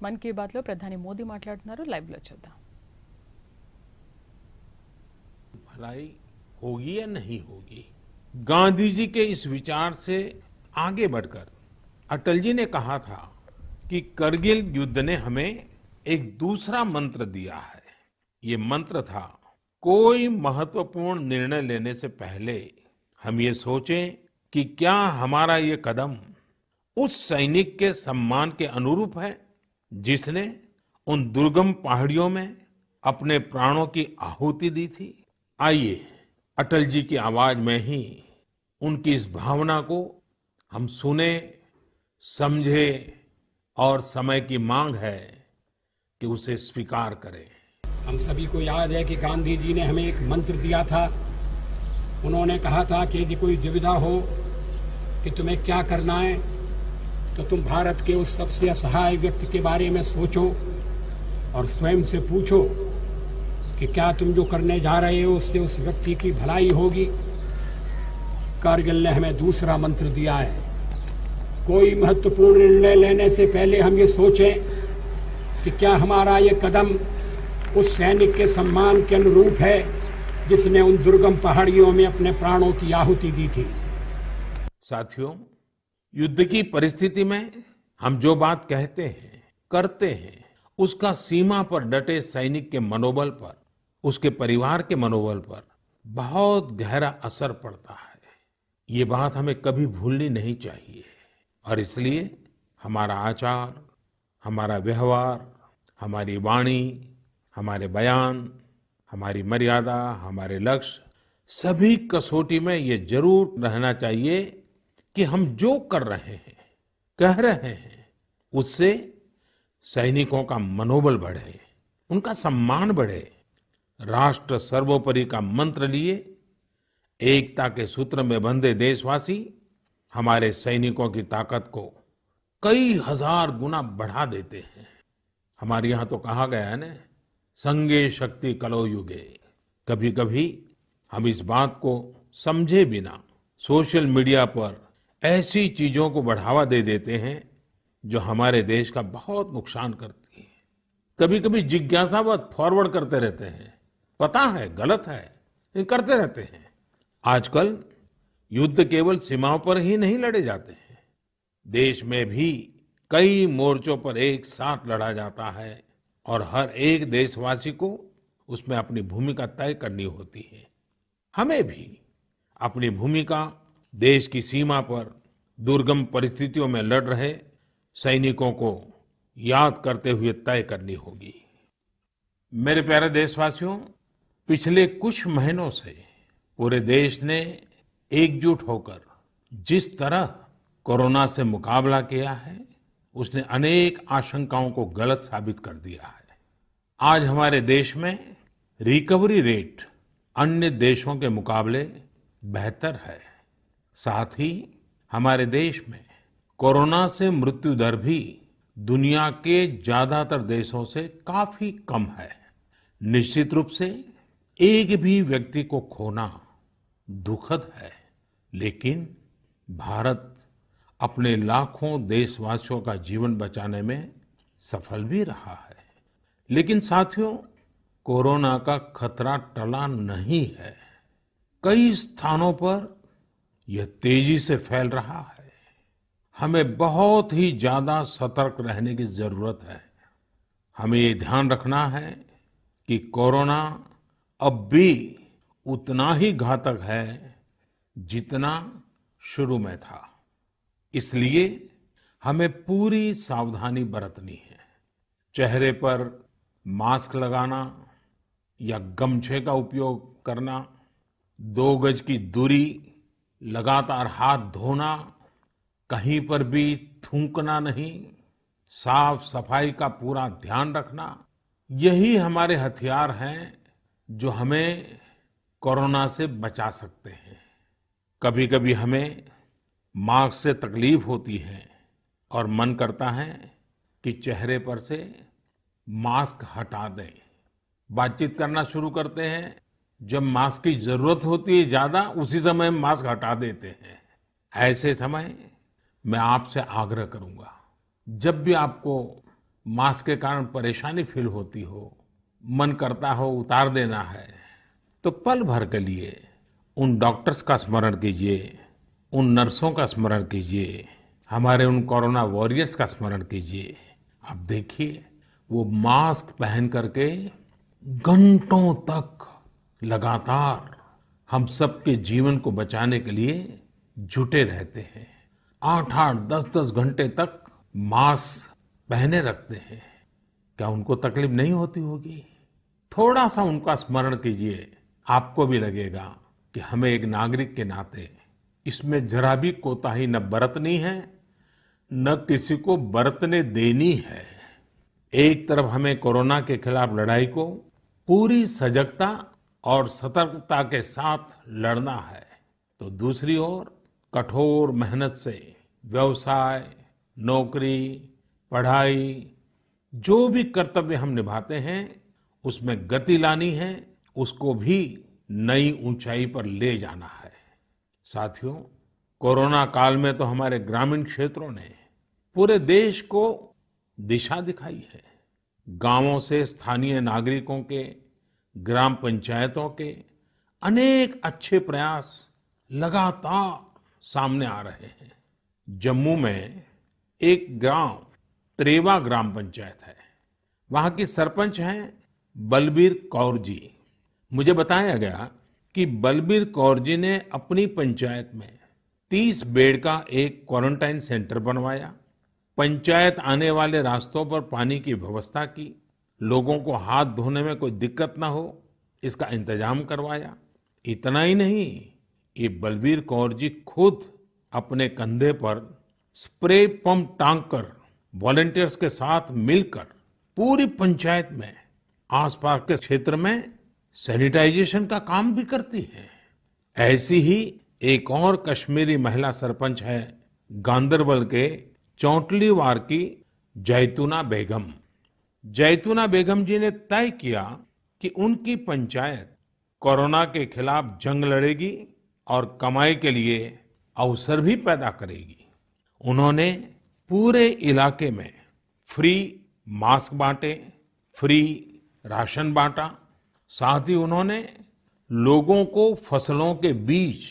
మన్ కీ బాత్లో ప్రధాని మోదీ మాట్లాడుతున్నారు. లైవ్లో చూద్దాం. भलाई होगी या नहीं होगी, गांधी जी के इस विचार से आगे बढ़कर अटल जी ने कहा था कि करगिल युद्ध ने हमें एक दूसरा मंत्र दिया है. ये मंत्र था, कोई महत्वपूर्ण निर्णय लेने से पहले हम ये सोचें कि क्या हमारा ये कदम उस सैनिक के सम्मान के अनुरूप है जिसने उन दुर्गम पहाड़ियों में अपने प्राणों की आहुति दी थी. आइए अटल जी की आवाज में ही उनकी इस भावना को हम सुने, समझे और समय की मांग है कि उसे स्वीकार करें. हम सभी को याद है कि गांधी जी ने हमें एक मंत्र दिया था. उन्होंने कहा था कि यदि कोई दुविधा हो कि तुम्हें क्या करना है तो तुम भारत के उस सबसे असहाय व्यक्ति के बारे में सोचो और स्वयं से पूछो कि क्या तुम जो करने जा रहे हो उससे उस व्यक्ति की भलाई होगी. कारगिल ने हमें दूसरा मंत्र दिया है, कोई महत्वपूर्ण निर्णय लेने से पहले हम ये सोचें कि क्या हमारा ये कदम उस सैनिक के सम्मान के अनुरूप है जिसने उन दुर्गम पहाड़ियों में अपने प्राणों की आहुति दी थी. साथियों, युद्ध की परिस्थिति में हम जो बात कहते हैं, करते हैं, उसका सीमा पर डटे सैनिक के मनोबल पर, उसके परिवार के मनोबल पर बहुत गहरा असर पड़ता है. ये बात हमें कभी भूलनी नहीं चाहिए और इसलिए हमारा आचार, हमारा व्यवहार, हमारी वाणी, हमारे बयान, हमारी मर्यादा, हमारे लक्ष्य, सभी कसौटी में ये जरूर रहना चाहिए कि हम जो कर रहे हैं, कह रहे हैं, उससे सैनिकों का मनोबल बढ़े, उनका सम्मान बढ़े. राष्ट्र सर्वोपरि का मंत्र लिए एकता के सूत्र में बंधे देशवासी हमारे सैनिकों की ताकत को कई हजार गुना बढ़ा देते हैं. हमारे यहाँ तो कहा गया है ना, संगे शक्ति कलो युगे. कभी कभी हम इस बात को समझे बिना सोशल मीडिया पर ऐसी चीजों को बढ़ावा दे देते हैं जो हमारे देश का बहुत नुकसान करती है. कभी कभी जिज्ञासावत फॉरवर्ड करते रहते हैं, पता है गलत है लेकिन करते रहते हैं. आजकल युद्ध केवल सीमाओं पर ही नहीं लड़े जाते हैं, देश में भी कई मोर्चों पर एक साथ लड़ा जाता है और हर एक देशवासी को उसमें अपनी भूमिका तय करनी होती है. हमें भी अपनी भूमिका देश की सीमा पर दुर्गम परिस्थितियों में लड़ रहे सैनिकों को याद करते हुए तय करनी होगी. मेरे प्यारे देशवासियों, पिछले कुछ महीनों से पूरे देश ने एकजुट होकर जिस तरह कोरोना से मुकाबला किया है, उसने अनेक आशंकाओं को गलत साबित कर दिया है. आज हमारे देश में रिकवरी रेट अन्य देशों के मुकाबले बेहतर है. साथ ही हमारे देश में कोरोना से मृत्यु दर भी दुनिया के ज्यादातर देशों से काफी कम है. निश्चित रूप से एक भी व्यक्ति को खोना दुखद है, लेकिन भारत अपने लाखों देशवासियों का जीवन बचाने में सफल भी रहा है. लेकिन साथियों, कोरोना का खतरा टला नहीं है. कई स्थानों पर यह तेजी से फैल रहा है. हमें बहुत ही ज्यादा सतर्क रहने की जरूरत है. हमें ये ध्यान रखना है कि कोरोना अब भी उतना ही घातक है जितना शुरू में था. इसलिए हमें पूरी सावधानी बरतनी है. चेहरे पर मास्क लगाना या गमछे का उपयोग करना, 2 गज की दूरी, लगातार हाथ धोना, कहीं पर भी थूकना नहीं, साफ सफाई का पूरा ध्यान रखना, यही हमारे हथियार हैं जो हमें कोरोना से बचा सकते हैं. कभी कभी हमें मास्क से तकलीफ होती है और मन करता है कि चेहरे पर से मास्क हटा दें. बातचीत करना शुरू करते हैं, जब मास्क की जरूरत होती है ज्यादा, उसी समय हम मास्क हटा देते हैं. ऐसे समय मैं आपसे आग्रह करूंगा, जब भी आपको मास्क के कारण परेशानी फील होती हो, मन करता हो उतार देना है, तो पल भर के लिए उन डॉक्टर्स का स्मरण कीजिए, उन नर्सों का स्मरण कीजिए, हमारे उन कोरोना वॉरियर्स का स्मरण कीजिए। आप देखिए वो मास्क पहन करके घंटों तक लगातार हम सबके जीवन को बचाने के लिए जुटे रहते हैं। 8-8, 10-10 घंटे तक मास्क पहने रखते हैं। क्या उनको तकलीफ नहीं होती होगी? थोड़ा सा उनका स्मरण कीजिए, आपको भी लगेगा कि हमें एक नागरिक के नाते इसमें जरा भी कोताही न बरतनी है, न किसी को बरतने देनी है। एक तरफ हमें कोरोना के खिलाफ लड़ाई को पूरी सजगता और सतर्कता के साथ लड़ना है, तो दूसरी ओर कठोर मेहनत से व्यवसाय, नौकरी, पढ़ाई, जो भी कर्तव्य हम निभाते हैं उसमें गति लानी है, उसको भी नई ऊंचाई पर ले जाना है। साथियों, कोरोना काल में तो हमारे ग्रामीण क्षेत्रों ने पूरे देश को दिशा दिखाई है। गांवों से स्थानीय नागरिकों के, ग्राम पंचायतों के अनेक अच्छे प्रयास लगातार सामने आ रहे हैं। जम्मू में एक गांव त्रेवा ग्राम पंचायत है। वहां की सरपंच हैं बलबीर कौर जी। मुझे बताया गया कि बलबीर कौर जी ने अपनी पंचायत में 30 बेड का एक क्वारंटाइन सेंटर बनवाया। पंचायत आने वाले रास्तों पर पानी की व्यवस्था की, लोगों को हाथ धोने में कोई दिक्कत ना हो इसका इंतजाम करवाया। इतना ही नहीं, ये बलबीर कौर जी खुद अपने कंधे पर स्प्रे पंप टांग कर वॉलंटियर्स के साथ मिलकर पूरी पंचायत में, आसपास के क्षेत्र में सैनिटाइजेशन का काम भी करती है। ऐसी ही एक और कश्मीरी महिला सरपंच है गांदरबल के चौंटलीवार की जैतूना बेगम। जैतूना बेगम जी ने तय किया कि उनकी पंचायत कोरोना के खिलाफ जंग लड़ेगी और कमाई के लिए अवसर भी पैदा करेगी। उन्होंने पूरे इलाके में फ्री मास्क बांटे, फ्री राशन बांटा। साथ ही उन्होंने लोगों को फसलों के बीज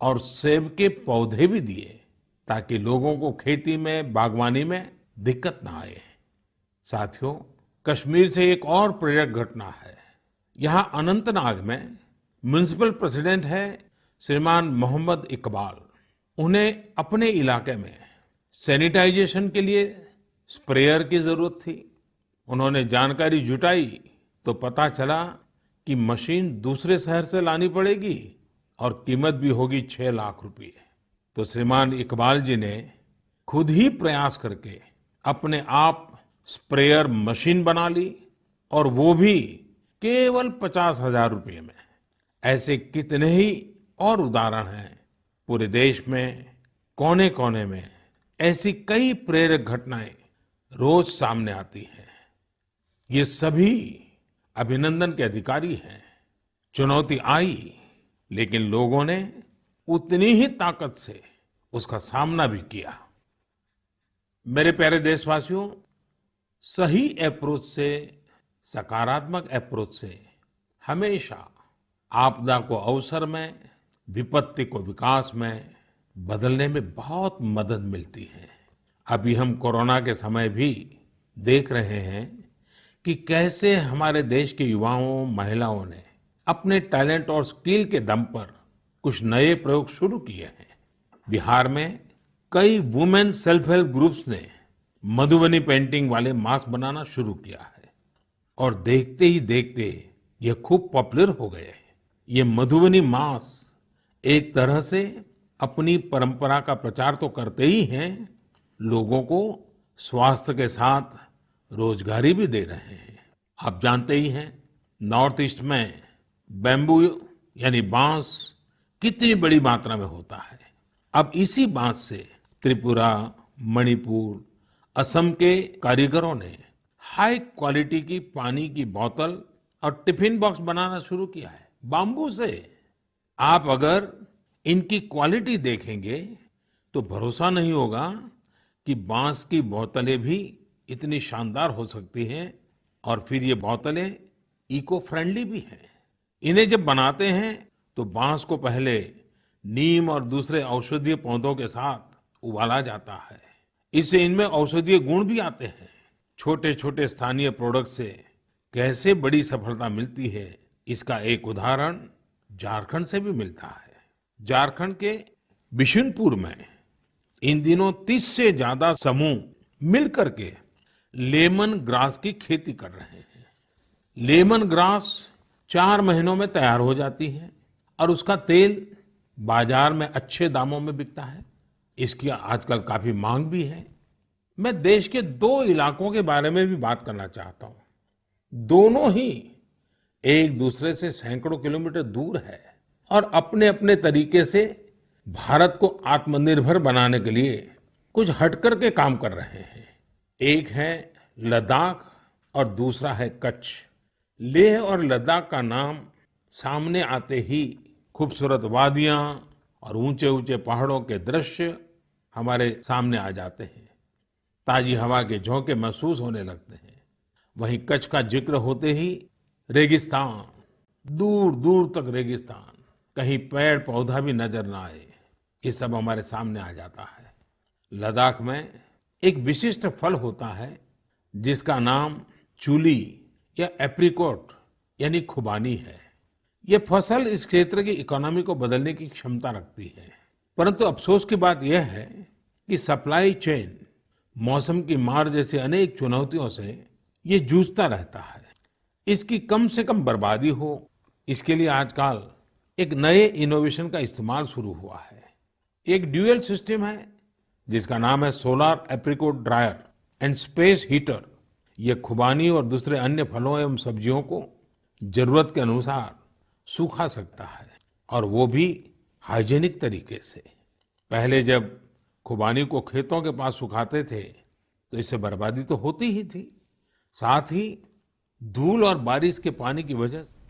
और सेब के पौधे भी दिए ताकि लोगों को खेती में, बागवानी में दिक्कत ना आए। साथियों, कश्मीर से एक और प्रेरक घटना है। यहाँ अनंतनाग में म्युनिसिपल प्रेसिडेंट है श्रीमान मोहम्मद इकबाल। उन्हें अपने इलाके में सैनिटाइजेशन के लिए स्प्रेयर की जरूरत थी। उन्होंने जानकारी जुटाई तो पता चला कि मशीन दूसरे शहर से लानी पड़ेगी और कीमत भी होगी 6 लाख रुपए। तो श्रीमान इकबाल जी ने खुद ही प्रयास करके अपने आप स्प्रेयर मशीन बना ली और वो भी केवल 50,000 रुपए में। ऐसे कितने ही और उदाहरण हैं। पूरे देश में कोने कोने में ऐसी कई प्रेरक घटनाएं रोज सामने आती हैं। ये सभी अभिनंदन के अधिकारी हैं। चुनौती आई, लेकिन लोगों ने उतनी ही ताकत से उसका सामना भी किया। मेरे प्यारे देशवासियों, सही अप्रोच से, सकारात्मक अप्रोच से हमेशा आपदा को अवसर में, विपत्ति को विकास में बदलने में बहुत मदद मिलती है। अभी हम कोरोना के समय भी देख रहे हैं कि कैसे हमारे देश के युवाओं, महिलाओं ने अपने टैलेंट और स्किल के दम पर कुछ नए प्रयोग शुरू किए हैं। बिहार में कई वुमेन सेल्फ हेल्प ग्रुप्स ने मधुबनी पेंटिंग वाले मास्क बनाना शुरू किया है और देखते ही देखते ये खूब पॉपुलर हो गए। ये मधुबनी मास्क एक तरह से अपनी परंपरा का प्रचार तो करते ही हैं, लोगों को स्वास्थ्य के साथ रोजगारी भी दे रहे हैं। आप जानते ही हैं, नॉर्थ ईस्ट में बैम्बू यानी बांस कितनी बड़ी मात्रा में होता है। अब इसी बांस से त्रिपुरा, मणिपुर, असम के कारीगरों ने हाई क्वालिटी की पानी की बोतल और टिफिन बॉक्स बनाना शुरू किया है बाम्बू से। आप अगर इनकी क्वालिटी देखेंगे तो भरोसा नहीं होगा कि बांस की बोतलें भी इतनी शानदार हो सकती हैं और फिर ये बोतलें इको फ्रेंडली भी हैं। इन्हें जब बनाते हैं तो बांस को पहले नीम और दूसरे औषधीय पौधों के साथ उबाला जाता है। इससे इनमें औषधीय गुण भी आते हैं। छोटे छोटे स्थानीय प्रोडक्ट से कैसे बड़ी सफलता मिलती है, इसका एक उदाहरण झारखंड से भी मिलता है। झारखंड के बिशुनपुर में इन दिनों 30 से ज्यादा समूह मिलकर के लेमन ग्रास की खेती कर रहे हैं। लेमन ग्रास 4 महीनों में तैयार हो जाती है और उसका तेल बाजार में अच्छे दामों में बिकता है। इसकी आजकल काफी मांग भी है। मैं देश के 2 इलाकों के बारे में भी बात करना चाहता हूं। दोनों ही एक दूसरे से सैकड़ों किलोमीटर दूर है और अपने अपने तरीके से भारत को आत्मनिर्भर बनाने के लिए कुछ हटकर के काम कर रहे हैं। एक है लद्दाख और दूसरा है कच्छ। लेह और लद्दाख का नाम सामने आते ही खूबसूरत वादियां और ऊंचे ऊंचे पहाड़ों के दृश्य हमारे सामने आ जाते हैं। ताजी हवा के झोंके महसूस होने लगते हैं। वहीं कच्छ का जिक्र होते ही रेगिस्तान, दूर दूर तक रेगिस्तान, कहीं पेड़ पौधा भी नजर ना आए, ये सब हमारे सामने आ जाता है। लद्दाख में एक विशिष्ट फल होता है जिसका नाम चूली या एप्रिकॉट यानी खुबानी है। ये फसल इस क्षेत्र की इकोनॉमी को बदलने की क्षमता रखती है। परंतु अफसोस की बात यह है कि सप्लाई चेन, मौसम की मार जैसी अनेक चुनौतियों से ये जूझता रहता है। इसकी कम से कम बर्बादी हो, इसके लिए आजकल एक नए इनोवेशन का इस्तेमाल शुरू हुआ है। एक ड्यूअल सिस्टम है जिसका नाम है solar apricot dryer and space heater. ये खुबानी और दूसरे अन्य फलों एवं सब्जियों को जरूरत के अनुसार सूखा सकता है, और वो भी हाइजीनिक तरीके से। पहले जब खुबानी को खेतों के पास सुखाते थे तो इससे बर्बादी तो होती ही थी, साथ ही धूल और बारिश के पानी की वजह से